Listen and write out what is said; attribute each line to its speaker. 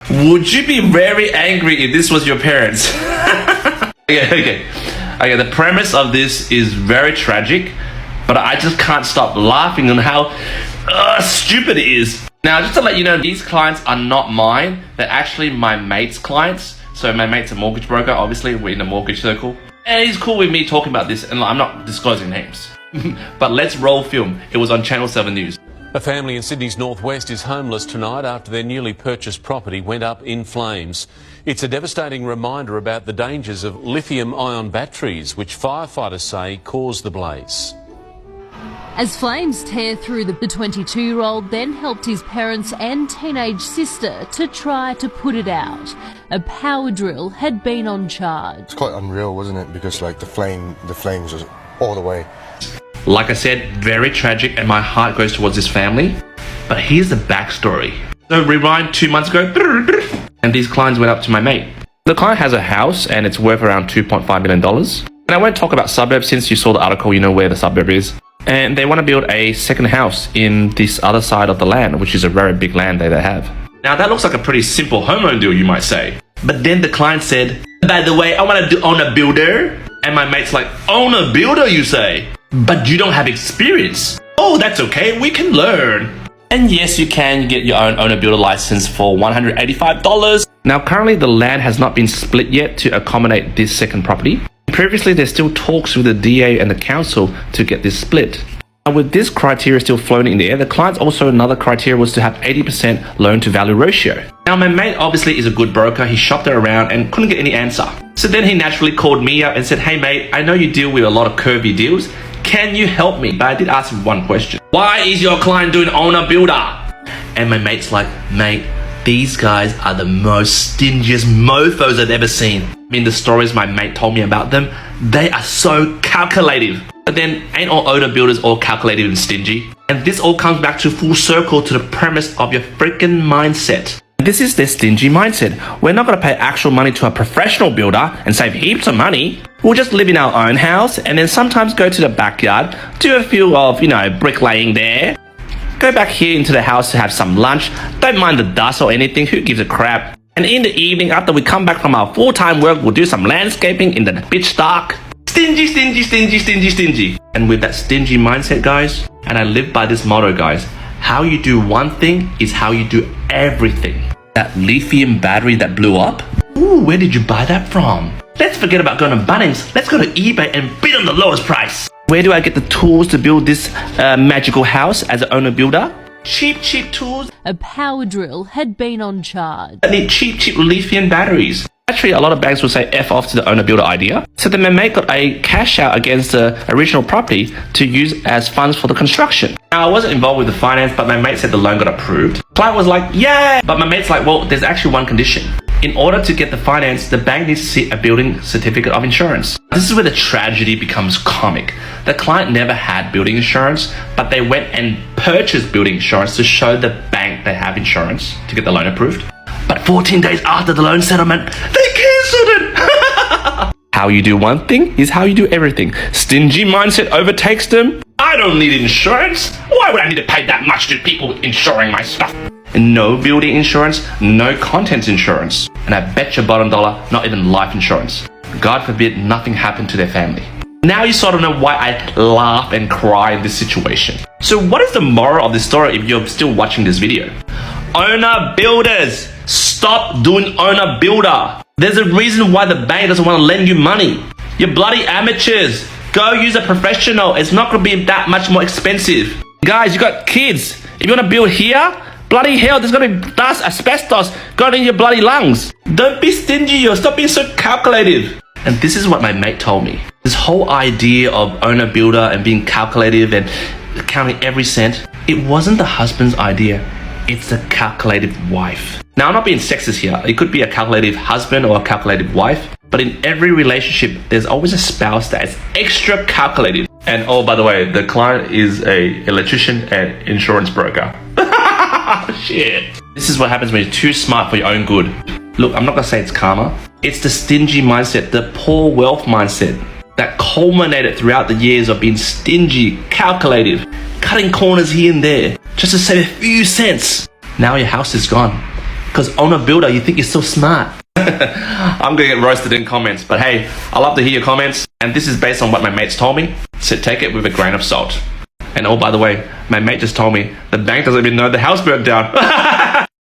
Speaker 1: Would you be very angry if this was your parents? Okay, the premise of this is very tragic, but I just can't stop laughing on how stupid it is. Now, just to let you know, these clients are not mine. They're actually my mate's clients. So my mate's a mortgage broker. Obviously, we're in the mortgage circle. And he's cool with me talking about this, and I'm not disclosing names. But let's roll film. It was on Channel 7 News.
Speaker 2: A family in Sydney's northwest is homeless tonight after their newly purchased property went up in flames. It's a devastating reminder about the dangers of lithium-ion batteries, which firefighters say caused the blaze.
Speaker 3: As flames tear through, the 22-year-old then helped his parents and teenage sister to try to put it out. A power drill had been on charge.
Speaker 4: It's quite unreal, wasn't it? Because like the flames was all the way.
Speaker 1: Like I said, very tragic, and my heart goes towards this family. But here's the backstory. So rewind 2 months ago, and these clients went up to my mate. The client has a house and it's worth around $2.5 million. And I won't talk about suburbs since you saw the article, you know where the suburb is. And they want to build a second house in this other side of the land, which is a very big land they have. Now that looks like a pretty simple home loan deal, you might say. But then the client said, by the way, I want to own a builder. And my mate's like, own a builder, you say? But you don't have experience. Oh, that's okay, we can learn. And yes, you can get your own owner-builder license for $185. Now, currently the land has not been split yet to accommodate this second property. Previously, there's still talks with the DA and the council to get this split. Now, with this criteria still floating in the air, the client's also another criteria was to have 80% loan-to-value ratio. Now, my mate obviously is a good broker. He shopped it around and couldn't get any answer. So then he naturally called me up and said, hey mate, I know you deal with a lot of curvy deals. Can you help me? But I did ask him one question. Why is your client doing owner builder? And my mate's like, mate, these guys are the most stingiest mofos I've ever seen. I mean, the stories my mate told me about them, they are so calculative. But then ain't all owner builders all calculative and stingy? And this all comes back to full circle to the premise of your freaking mindset. This is their stingy mindset. We're not going to pay actual money to a professional builder and save heaps of money. We'll just live in our own house and then sometimes go to the backyard, do a few of, bricklaying there. Go back here into the house to have some lunch. Don't mind the dust or anything. Who gives a crap? And in the evening, after we come back from our full-time work, we'll do some landscaping in the pitch dark. Stingy, stingy, stingy, stingy, stingy. And with that stingy mindset, guys, and I live by this motto, guys, how you do one thing is how you do everything. That lithium battery that blew up? Ooh, where did you buy that from? Let's forget about going to Bunnings. Let's go to eBay and bid on the lowest price. Where do I get the tools to build this magical house as an owner builder? Cheap tools.
Speaker 3: A power drill had been on charge.
Speaker 1: I need cheap lithium batteries. Actually, a lot of banks will say F off to the owner builder idea. So then my mate got a cash out against the original property to use as funds for the construction. Now, I wasn't involved with the finance, but my mate said the loan got approved. Client was like, yeah! But my mate's like, well, there's actually one condition. In order to get the finance, the bank needs to see a building certificate of insurance. This is where the tragedy becomes comic. The client never had building insurance, but they went and purchased building insurance to show the bank they have insurance to get the loan approved. But 14 days after the loan settlement, they cancelled it! How you do one thing is how you do everything. Stingy mindset overtakes them. I don't need insurance. Why would I need to pay that much to people insuring my stuff? No building insurance, no contents insurance. And I bet your bottom dollar, not even life insurance. God forbid nothing happened to their family. Now you sort of know why I laugh and cry in this situation. So what is the moral of this story if you're still watching this video? Owner builders, stop doing owner builder. There's a reason why the bank doesn't want to lend you money. You're bloody amateurs. Go use a professional. It's not going to be that much more expensive. Guys, you got kids. If you want to build here, bloody hell, there's going to be dust, asbestos going in your bloody lungs. Don't be stingy or stop being so calculative. And this is what my mate told me. This whole idea of owner builder and being calculative and counting every cent, it wasn't the husband's idea. It's the calculative wife. Now, I'm not being sexist here. It could be a calculative husband or a calculative wife. But in every relationship, there's always a spouse that is extra calculative. And oh, by the way, the client is an electrician and insurance broker. Shit. This is what happens when you're too smart for your own good. Look, I'm not going to say it's karma. It's the stingy mindset, the poor wealth mindset that culminated throughout the years of being stingy, calculative, cutting corners here and there just to save a few cents. Now your house is gone. Because owner builder, you think you're so smart. I'm gonna get roasted in comments, but hey, I love to hear your comments, and this is based on what my mates told me, so take it with a grain of salt. And oh, by the way, my mate just told me the bank doesn't even know the house burnt down.